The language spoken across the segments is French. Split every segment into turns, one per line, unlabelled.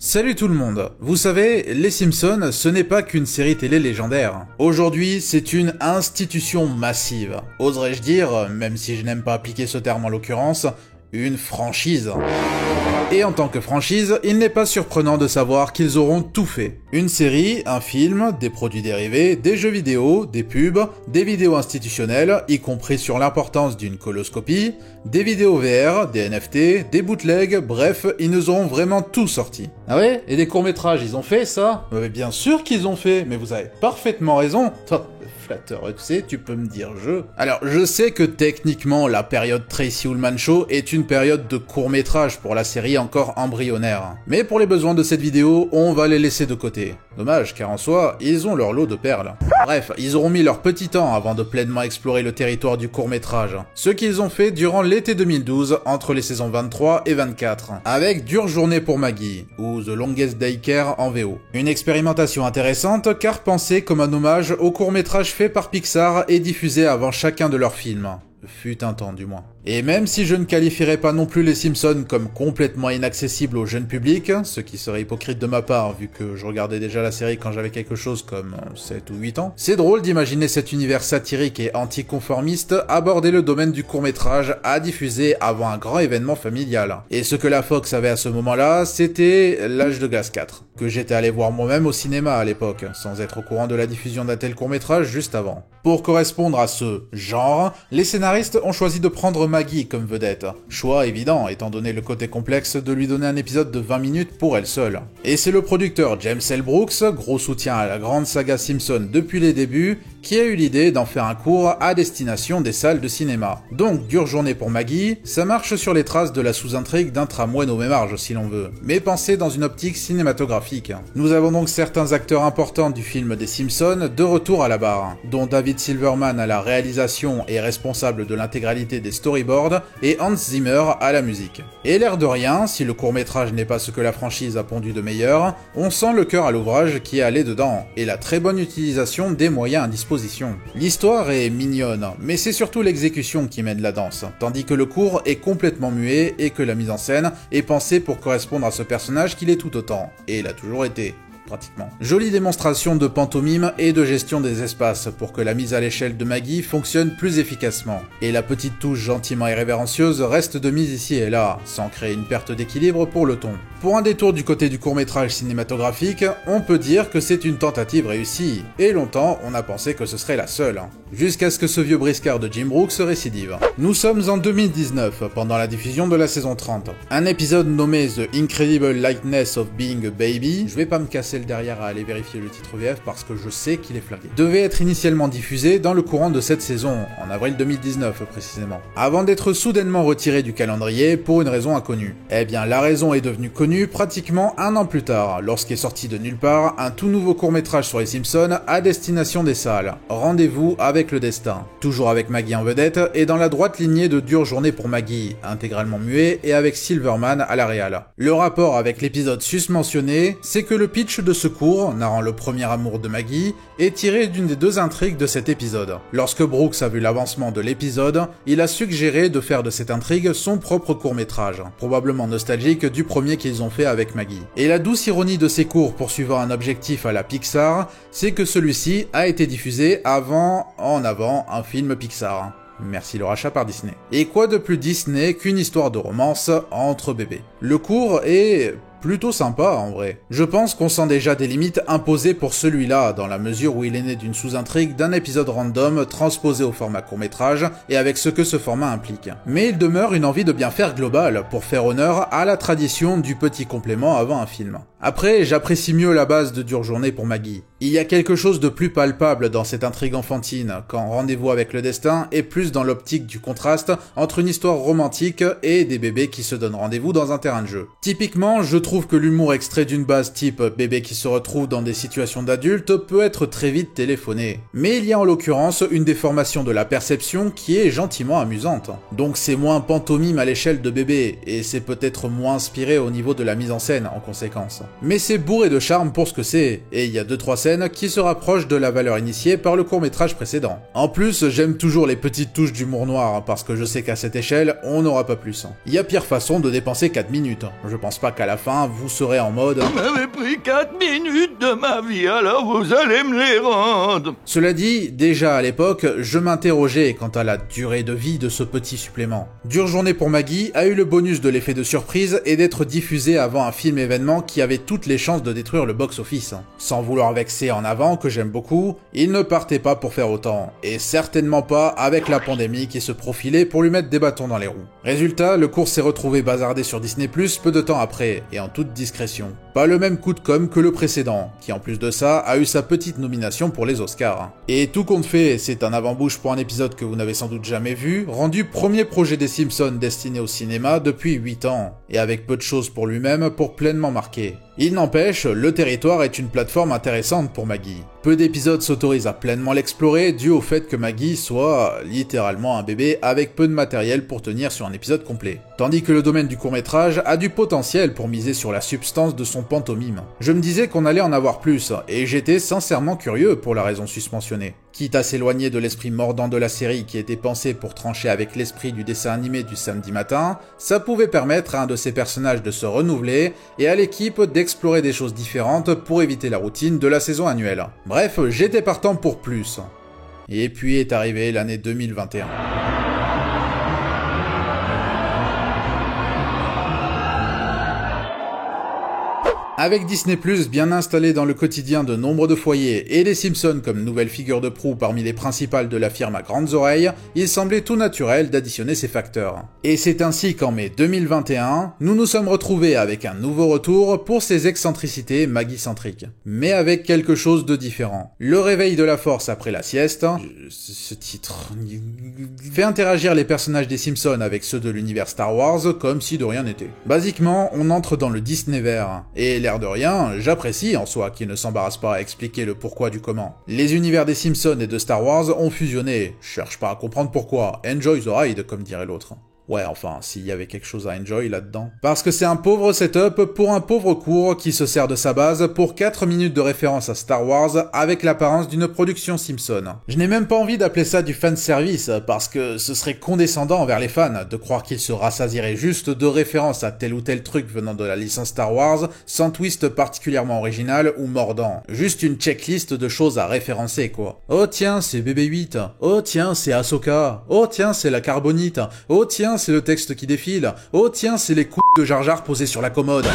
Salut tout le monde. Vous savez, les Simpsons, ce n'est pas qu'une série télé légendaire. Aujourd'hui, c'est une institution massive. Oserais-je dire, même si je n'aime pas appliquer ce terme en l'occurrence, une franchise. Et en tant que franchise, il n'est pas surprenant de savoir qu'ils auront tout fait. Une série, un film, des produits dérivés, des jeux vidéo, des pubs, des vidéos institutionnelles, y compris sur l'importance d'une coloscopie, des vidéos VR, des NFT, des bootlegs, bref, ils nous auront vraiment tout sorti. Ah ouais? Et des courts-métrages, ils ont fait ça? Mais bien sûr qu'ils ont fait, mais vous avez parfaitement raison. Flatteur, tu sais, tu peux me dire je. Alors, je sais que techniquement, la période Tracy Ullman Show est une période de court-métrage pour la série encore embryonnaire. Mais pour les besoins de cette vidéo, on va les laisser de côté. Dommage, car en soi, ils ont leur lot de perles. Bref, ils auront mis leur petit temps avant de pleinement explorer le territoire du court-métrage. Ce qu'ils ont fait durant l'été 2012, entre les saisons 23 et 24, avec Dure Journée pour Maggie, ou The Longest Day Care en VO. Une expérimentation intéressante, car pensée comme un hommage au court-métrage fait par Pixar et diffusé avant chacun de leurs films. Fut un temps du moins. Et même si je ne qualifierais pas non plus les Simpsons comme complètement inaccessibles au jeune public, ce qui serait hypocrite de ma part vu que je regardais déjà la série quand j'avais quelque chose comme 7 ou 8 ans, c'est drôle d'imaginer cet univers satirique et anticonformiste aborder le domaine du court-métrage à diffuser avant un grand événement familial. Et ce que la Fox avait à ce moment-là, c'était L'Âge de Glace 4, que j'étais allé voir moi-même au cinéma à l'époque, sans être au courant de la diffusion d'un tel court-métrage juste avant. Pour correspondre à ce genre, les scénaristes ont choisi de prendre Maggie comme vedette. Choix évident, étant donné le côté complexe de lui donner un épisode de 20 minutes pour elle seule. Et c'est le producteur James L. Brooks, gros soutien à la grande saga Simpson depuis les débuts, qui a eu l'idée d'en faire un court à destination des salles de cinéma. Donc, Dure Journée pour Maggie, ça marche sur les traces de la sous-intrigue d'un tramway nommé Marge si l'on veut, mais pensé dans une optique cinématographique. Nous avons donc certains acteurs importants du film des Simpsons de retour à la barre, dont David Silverman à la réalisation et responsable de l'intégralité des storyboards, et Hans Zimmer à la musique. Et l'air de rien, si le court-métrage n'est pas ce que la franchise a pondu de meilleur, on sent le cœur à l'ouvrage qui est allé dedans, et la très bonne utilisation des moyens à disposition. L'histoire est mignonne, mais c'est surtout l'exécution qui mène la danse, tandis que le court est complètement muet et que la mise en scène est pensée pour correspondre à ce personnage qu'il est tout autant, et il a toujours été. Pratiquement. Jolie démonstration de pantomime et de gestion des espaces pour que la mise à l'échelle de Maggie fonctionne plus efficacement. Et la petite touche gentiment irrévérencieuse reste de mise ici et là, sans créer une perte d'équilibre pour le ton. Pour un détour du côté du court-métrage cinématographique, on peut dire que c'est une tentative réussie, et longtemps on a pensé que ce serait la seule. Jusqu'à ce que ce vieux briscard de Jim Brooks récidive. Nous sommes en 2019, pendant la diffusion de la saison 30. Un épisode nommé The Incredible Lightness of Being a Baby, je vais pas me casser le derrière à aller vérifier le titre VF parce que je sais qu'il est flagué, devait être initialement diffusé dans le courant de cette saison, en avril 2019 précisément, avant d'être soudainement retiré du calendrier pour une raison inconnue. Eh bien la raison est devenue connue pratiquement un an plus tard, lorsqu'est sorti de nulle part un tout nouveau court-métrage sur les Simpsons à destination des salles, Rendez-vous avec le destin, toujours avec Maggie en vedette et dans la droite lignée de Dure Journée pour Maggie, intégralement muet et avec Silverman à la réal. Le rapport avec l'épisode susmentionné, c'est que le pitch de ce court, narrant le premier amour de Maggie, est tiré d'une des deux intrigues de cet épisode. Lorsque Brooks a vu l'avancement de l'épisode, il a suggéré de faire de cette intrigue son propre court-métrage, probablement nostalgique du premier qu'ils ont fait avec Maggie. Et la douce ironie de ces courts poursuivant un objectif à la Pixar, c'est que celui-ci a été diffusé en avant un film Pixar. Merci le rachat par Disney. Et quoi de plus Disney qu'une histoire de romance entre bébés? Le court est plutôt sympa en vrai. Je pense qu'on sent déjà des limites imposées pour celui-là, dans la mesure où il est né d'une sous-intrigue d'un épisode random transposé au format court-métrage et avec ce que ce format implique. Mais il demeure une envie de bien faire globale, pour faire honneur à la tradition du petit complément avant un film. Après, j'apprécie mieux la base de Dure Journée pour Maggie. Il y a quelque chose de plus palpable dans cette intrigue enfantine, quand Rendez-vous avec le destin est plus dans l'optique du contraste entre une histoire romantique et des bébés qui se donnent rendez-vous dans un terrain de jeu. Typiquement, je trouve que l'humour extrait d'une base type bébé qui se retrouve dans des situations d'adultes peut être très vite téléphoné. Mais il y a en l'occurrence une déformation de la perception qui est gentiment amusante. Donc c'est moins pantomime à l'échelle de bébé, et c'est peut-être moins inspiré au niveau de la mise en scène en conséquence. Mais c'est bourré de charme pour ce que c'est, et il y a 2-3 scènes scène qui se rapproche de la valeur initiée par le court-métrage précédent. En plus, j'aime toujours les petites touches d'humour noir, parce que je sais qu'à cette échelle, on n'aura pas plus. Il y a pire façon de dépenser 4 minutes. Je pense pas qu'à la fin, vous serez en mode « Vous m'avez pris 4 minutes de ma vie, alors vous allez me les rendre !» Cela dit, déjà à l'époque, je m'interrogeais quant à la durée de vie de ce petit supplément. Dure journée pour Maggie a eu le bonus de l'effet de surprise et d'être diffusé avant un film événement qui avait toutes les chances de détruire le box-office. Sans vouloir vexer En Avant, que j'aime beaucoup, il ne partait pas pour faire autant, et certainement pas avec la pandémie qui se profilait pour lui mettre des bâtons dans les roues. Résultat, le cours s'est retrouvé bazardé sur Disney+, peu de temps après, et en toute discrétion. Pas le même coup de com' que le précédent, qui en plus de ça, a eu sa petite nomination pour les Oscars. Et tout compte fait, c'est un avant-bouche pour un épisode que vous n'avez sans doute jamais vu, rendu premier projet des Simpsons destiné au cinéma depuis 8 ans, et avec peu de choses pour lui-même pour pleinement marquer. Il n'empêche, le territoire est une plateforme intéressante pour Maggie. Peu d'épisodes s'autorisent à pleinement l'explorer dû au fait que Maggie soit littéralement un bébé avec peu de matériel pour tenir sur un épisode complet. Tandis que le domaine du court-métrage a du potentiel pour miser sur la substance de son pantomime. Je me disais qu'on allait en avoir plus, et j'étais sincèrement curieux pour la raison susmentionnée. Quitte à s'éloigner de l'esprit mordant de la série qui était pensé pour trancher avec l'esprit du dessin animé du samedi matin, ça pouvait permettre à un de ses personnages de se renouveler et à l'équipe d'explorer des choses différentes pour éviter la routine de la saison annuelle. Bref, j'étais partant pour plus. Et puis est arrivée l'année 2021. Avec Disney+, bien installé dans le quotidien de nombre de foyers et les Simpsons comme nouvelle figure de proue parmi les principales de la firme à grandes oreilles, il semblait tout naturel d'additionner ces facteurs. Et c'est ainsi qu'en mai 2021, nous nous sommes retrouvés avec un nouveau retour pour ces excentricités Maggie-centriques. Mais avec quelque chose de différent. Le réveil de la force après la sieste, ce titre fait interagir les personnages des Simpsons avec ceux de l'univers Star Wars comme si de rien n'était. Basiquement, on entre dans le Disney vert, et l'air de rien, j'apprécie en soi qu'il ne s'embarrasse pas à expliquer le pourquoi du comment. Les univers des Simpsons et de Star Wars ont fusionné, cherche pas à comprendre pourquoi, enjoy the ride comme dirait l'autre. Ouais, enfin, s'il y avait quelque chose à enjoy là-dedans. Parce que c'est un pauvre setup pour un pauvre cours qui se sert de sa base pour 4 minutes de référence à Star Wars avec l'apparence d'une production Simpson. Je n'ai même pas envie d'appeler ça du fanservice parce que ce serait condescendant envers les fans de croire qu'ils se rassasieraient juste de références à tel ou tel truc venant de la licence Star Wars sans twist particulièrement original ou mordant. Juste une checklist de choses à référencer quoi. Oh tiens, c'est BB-8. Oh tiens, c'est Ahsoka. Oh tiens, c'est la carbonite. Oh tiens, c'est le texte qui défile. Oh tiens, c'est les coups de Jar Jar posés sur la commode.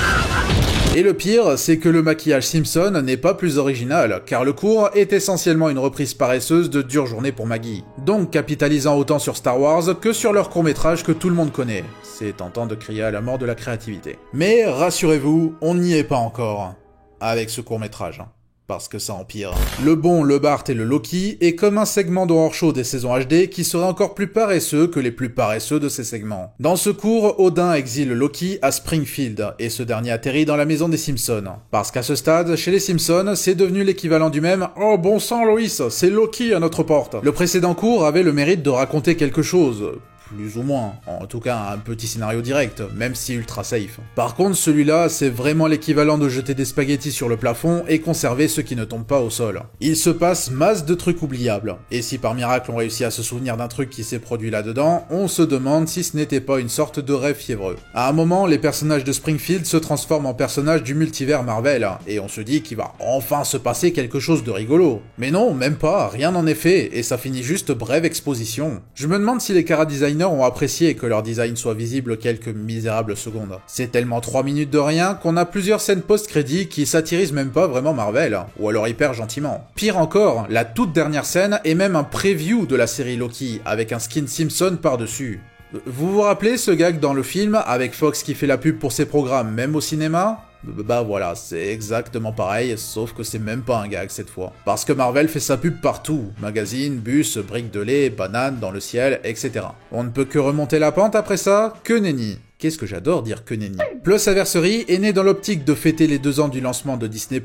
Et le pire, c'est que le maquillage Simpson n'est pas plus original, car le cours est essentiellement une reprise paresseuse de Dure journée pour Maggie. Donc capitalisant autant sur Star Wars que sur leur court-métrage que tout le monde connaît. C'est tentant de crier à la mort de la créativité. Mais rassurez-vous, on n'y est pas encore. Avec ce court-métrage. Parce que ça empire. Le bon, le Bart et le Loki est comme un segment d'horreur show des saisons HD qui serait encore plus paresseux que les plus paresseux de ces segments. Dans ce cours, Odin exile Loki à Springfield, et ce dernier atterrit dans la maison des Simpsons. Parce qu'à ce stade, chez les Simpsons, c'est devenu l'équivalent du même « Oh bon sang Loïs, c'est Loki à notre porte !» Le précédent cours avait le mérite de raconter quelque chose. Plus ou moins, en tout cas un petit scénario direct, même si ultra safe. Par contre celui-là, c'est vraiment l'équivalent de jeter des spaghettis sur le plafond et conserver ceux qui ne tombent pas au sol. Il se passe masse de trucs oubliables, et si par miracle on réussit à se souvenir d'un truc qui s'est produit là-dedans, on se demande si ce n'était pas une sorte de rêve fiévreux. À un moment, les personnages de Springfield se transforment en personnages du multivers Marvel, et on se dit qu'il va enfin se passer quelque chose de rigolo. Mais non, même pas, rien n'en est fait, et ça finit juste brève exposition. Je me demande si les chara-designers ont apprécié que leur design soit visible quelques misérables secondes. C'est tellement 3 minutes de rien qu'on a plusieurs scènes post-crédits qui satirisent même pas vraiment Marvel, ou alors hyper gentiment. Pire encore, la toute dernière scène est même un preview de la série Loki, avec un skin Simpson par-dessus. Vous vous rappelez ce gag dans le film, avec Fox qui fait la pub pour ses programmes, même au cinéma ? Bah voilà, c'est exactement pareil, sauf que c'est même pas un gag cette fois. Parce que Marvel fait sa pub partout, magazine, bus, briques de lait, bananes dans le ciel, etc. On ne peut que remonter la pente après ça, que nenni. Qu'est-ce que j'adore dire que nenni. Plus Anniversary est né dans l'optique de fêter les 2 ans du lancement de Disney+,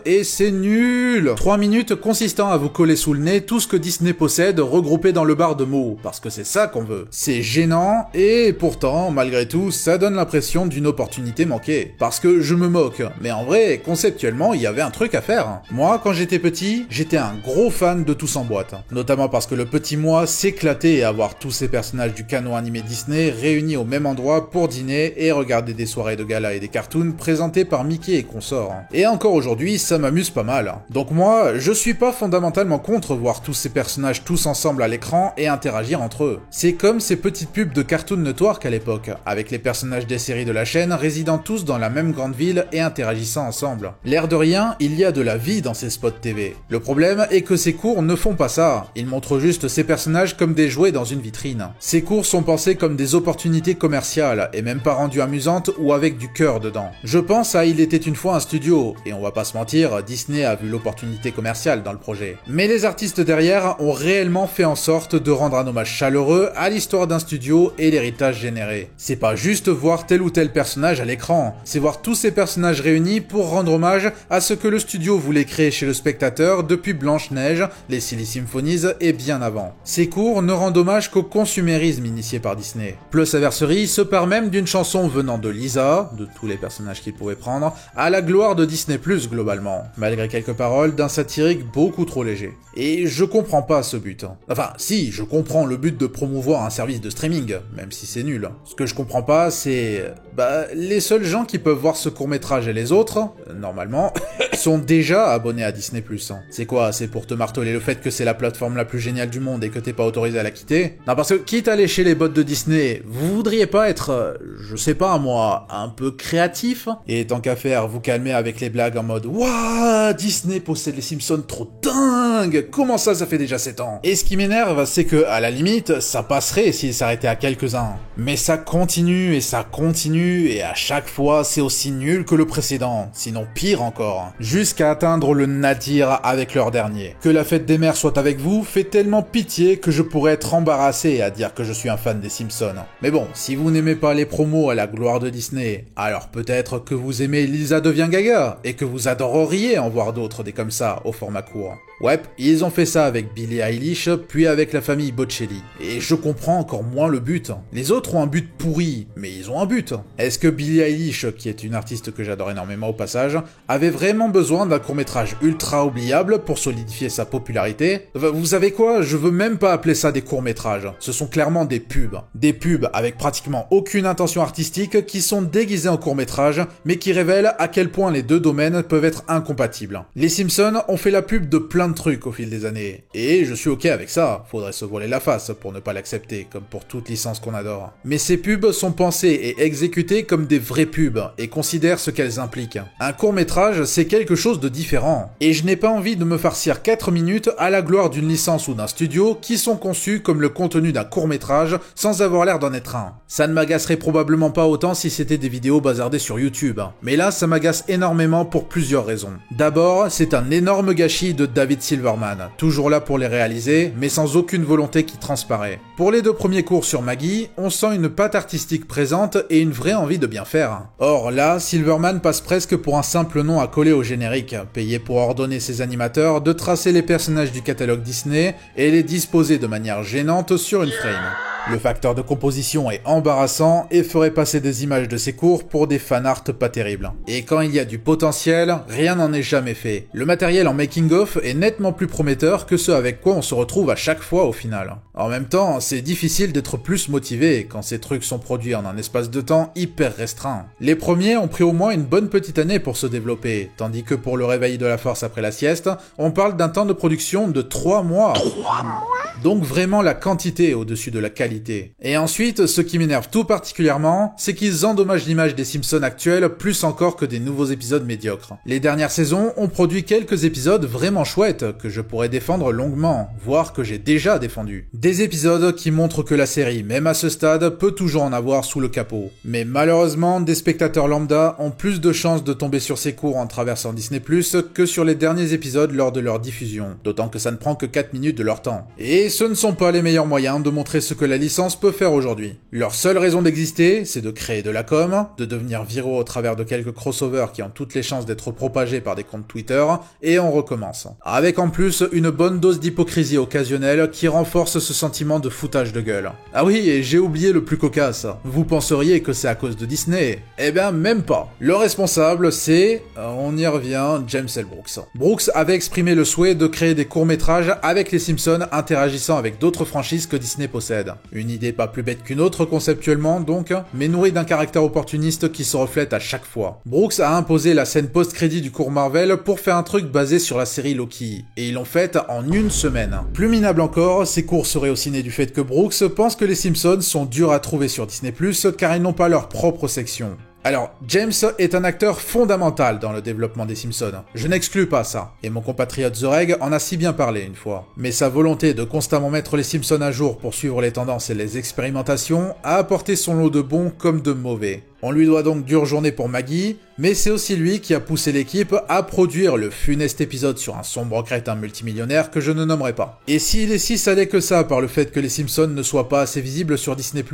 et c'est nul. 3 minutes consistant à vous coller sous le nez tout ce que Disney possède regroupé dans le bar de mots, parce que c'est ça qu'on veut. C'est gênant, et pourtant, malgré tout, ça donne l'impression d'une opportunité manquée. Parce que je me moque, mais en vrai, conceptuellement, il y avait un truc à faire. Moi, quand j'étais petit, j'étais un gros fan de Tous en boîte. Notamment parce que le petit moi s'éclatait à voir tous ces personnages du canon animé Disney réunis au même endroit pour dîner et regarder des soirées de gala et des cartoons présentés par Mickey et consorts. Et encore aujourd'hui, ça m'amuse pas mal. Donc moi, je suis pas fondamentalement contre voir tous ces personnages tous ensemble à l'écran et interagir entre eux. C'est comme ces petites pubs de Cartoon Network à l'époque, avec les personnages des séries de la chaîne résidant tous dans la même grande ville et interagissant ensemble. L'air de rien, il y a de la vie dans ces spots TV. Le problème est que ces cours ne font pas ça. Ils montrent juste ces personnages comme des jouets dans une vitrine. Ces cours sont pensés comme des opportunités commerciales, et même pas rendues amusantes ou avec du cœur dedans. Je pense à Il était une fois un studio, et on va pas se mentir, Disney a vu l'opportunité commerciale dans le projet. Mais les artistes derrière ont réellement fait en sorte de rendre un hommage chaleureux à l'histoire d'un studio et l'héritage généré. C'est pas juste voir tel ou tel personnage à l'écran, c'est voir tous ces personnages réunis pour rendre hommage à ce que le studio voulait créer chez le spectateur depuis Blanche-Neige, les Silly Symphonies et bien avant. Ces cours ne rendent hommage qu'au consumérisme initié par Disney. Plus Anniversary se part même d'une chanson venant de Lisa, de tous les personnages qu'il pouvait prendre, à la gloire de Disney+, globalement, malgré quelques paroles d'un satirique beaucoup trop léger. Et je comprends pas ce but. Enfin, si, je comprends le but de promouvoir un service de streaming, même si c'est nul. Ce que je comprends pas, c'est... les seuls gens qui peuvent voir ce court-métrage et les autres, normalement, sont déjà abonnés à Disney+. C'est quoi? C'est pour te marteler le fait que c'est la plateforme la plus géniale du monde et que t'es pas autorisé à la quitter? Non, parce que quitte à aller chez les bots de Disney, vous voudriez pas être, je sais pas moi, un peu créatif? Et tant qu'à faire, vous calmer avec les blagues en mode « Wouah, Disney possède les Simpsons, trop dingue! Comment ça fait déjà 7 ans ?» Et ce qui m'énerve, c'est que, à la limite, ça passerait s'il s'arrêtait à quelques-uns. Mais ça continue, et à chaque fois, c'est aussi nul que le précédent, sinon pire encore. Jusqu'à atteindre le nadir avec leur dernier. Que la fête des mères soit avec vous fait tellement pitié que je pourrais être embarrassé à dire que je suis un fan des Simpsons. Mais bon, si vous n'aimez pas les promos à la gloire de Disney, alors peut-être que vous aimez Lisa devient Gaga, et que vous adoreriez en voir d'autres des comme ça au format court. Ouais, ils ont fait ça avec Billie Eilish, puis avec la famille Bocelli. Et je comprends encore moins le but. Les autres ont un but pourri, mais ils ont un but. Est-ce que Billie Eilish, qui est une artiste que j'adore énormément au passage, avait vraiment besoin d'un court-métrage ultra oubliable pour solidifier sa popularité? Vous savez quoi? Je veux même pas appeler ça des courts-métrages. Ce sont clairement des pubs. Des pubs avec pratiquement aucune intention artistique qui sont déguisées en court-métrage, mais qui révèlent à quel point les deux domaines peuvent être incompatibles. Les Simpsons ont fait la pub de plein de trucs au fil des années. Et je suis ok avec ça, faudrait se voiler la face pour ne pas l'accepter, comme pour toute licence qu'on adore. Mais ces pubs sont pensées et exécutées comme des vraies pubs, et considèrent ce qu'elles impliquent. Un court-métrage, c'est quelque chose de différent. Et je n'ai pas envie de me farcir 4 minutes à la gloire d'une licence ou d'un studio qui sont conçus comme le contenu d'un court-métrage sans avoir l'air d'en être un. Ça ne m'agacerait probablement pas autant si c'était des vidéos bazardées sur YouTube. Mais là, ça m'agace énormément pour plusieurs raisons. D'abord, c'est un énorme gâchis de David Silverman, toujours là pour les réaliser, mais sans aucune volonté qui transparaît. Pour les 2 premiers cours sur Maggie, on sent une patte artistique présente et une vraie envie de bien faire. Or là, Silverman passe presque pour un simple nom à coller au générique, payé pour ordonner ses animateurs de tracer les personnages du catalogue Disney et les disposer de manière gênante sur une frame. Le facteur de composition est embarrassant et ferait passer des images de ses cours pour des fanarts pas terribles. Et quand il y a du potentiel, rien n'en est jamais fait. Le matériel en making-of est nettement plus prometteur que ce avec quoi on se retrouve à chaque fois au final. En même temps, c'est difficile d'être plus motivé quand ces trucs sont produits en un espace de temps hyper restreint. Les premiers ont pris au moins une bonne petite année pour se développer, tandis que pour le réveil de la force après la sieste, on parle d'un temps de production de 3 mois. 3 mois. Donc vraiment la quantité au-dessus de la qualité. Et ensuite, ce qui m'énerve tout particulièrement, c'est qu'ils endommagent l'image des Simpsons actuels plus encore que des nouveaux épisodes médiocres. Les dernières saisons ont produit quelques épisodes vraiment chouettes que je pourrais défendre longuement, voire que j'ai déjà défendu. Des épisodes qui montrent que la série, même à ce stade, peut toujours en avoir sous le capot. Mais malheureusement, des spectateurs lambda ont plus de chances de tomber sur ces cours en traversant Disney+, que sur les derniers épisodes lors de leur diffusion. D'autant que ça ne prend que 4 minutes de leur temps. Et Et ce ne sont pas les meilleurs moyens de montrer ce que la licence peut faire aujourd'hui. Leur seule raison d'exister, c'est de créer de la com, de devenir viraux au travers de quelques crossovers qui ont toutes les chances d'être propagés par des comptes Twitter, et on recommence. Avec en plus une bonne dose d'hypocrisie occasionnelle qui renforce ce sentiment de foutage de gueule. Ah oui, et j'ai oublié le plus cocasse. Vous penseriez que c'est à cause de Disney? Eh bien même pas. Le responsable c'est, on y revient, James L. Brooks. Brooks avait exprimé le souhait de créer des courts-métrages avec les Simpsons interagissant avec d'autres franchises que Disney possède. Une idée pas plus bête qu'une autre conceptuellement donc, mais nourrie d'un caractère opportuniste qui se reflète à chaque fois. Brooks a imposé la scène post-crédit du court Marvel pour faire un truc basé sur la série Loki, et ils l'ont fait en une semaine. Plus minable encore, ces cours seraient aussi nés du fait que Brooks pense que les Simpsons sont durs à trouver sur Disney+, car ils n'ont pas leur propre section. Alors, James est un acteur fondamental dans le développement des Simpsons. Je n'exclus pas ça. Et mon compatriote The Reg en a si bien parlé une fois. Mais sa volonté de constamment mettre les Simpsons à jour pour suivre les tendances et les expérimentations a apporté son lot de bons comme de mauvais. On lui doit donc dure journée pour Maggie, mais c'est aussi lui qui a poussé l'équipe à produire le funeste épisode sur un sombre crétin multimillionnaire que je ne nommerai pas. Et s'il est si salé que ça par le fait que les Simpsons ne soient pas assez visibles sur Disney+,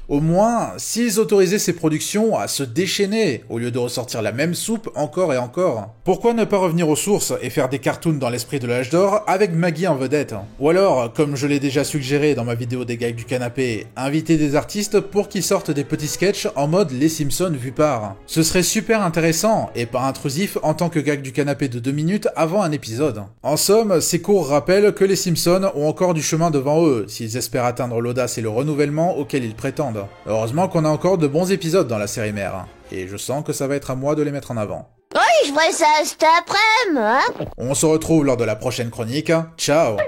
au moins, s'ils autorisaient ces productions à se déchaîner, au lieu de ressortir la même soupe encore et encore. Pourquoi ne pas revenir aux sources et faire des cartoons dans l'esprit de l'âge d'or avec Maggie en vedette? Ou alors, comme je l'ai déjà suggéré dans ma vidéo des gags du canapé, inviter des artistes pour qu'ils sortent des petits sketchs en mode les Simpsons vu par. Ce serait super intéressant et pas intrusif en tant que gag du canapé de 2 minutes avant un épisode. En somme, ces cours rappellent que les Simpsons ont encore du chemin devant eux s'ils espèrent atteindre l'audace et le renouvellement auquel ils prétendent. Heureusement qu'on a encore de bons épisodes dans la série mère, et je sens que ça va être à moi de les mettre en avant.
Oui, je ferai ça cet après-midi, hein.
On se retrouve lors de la prochaine chronique. Ciao!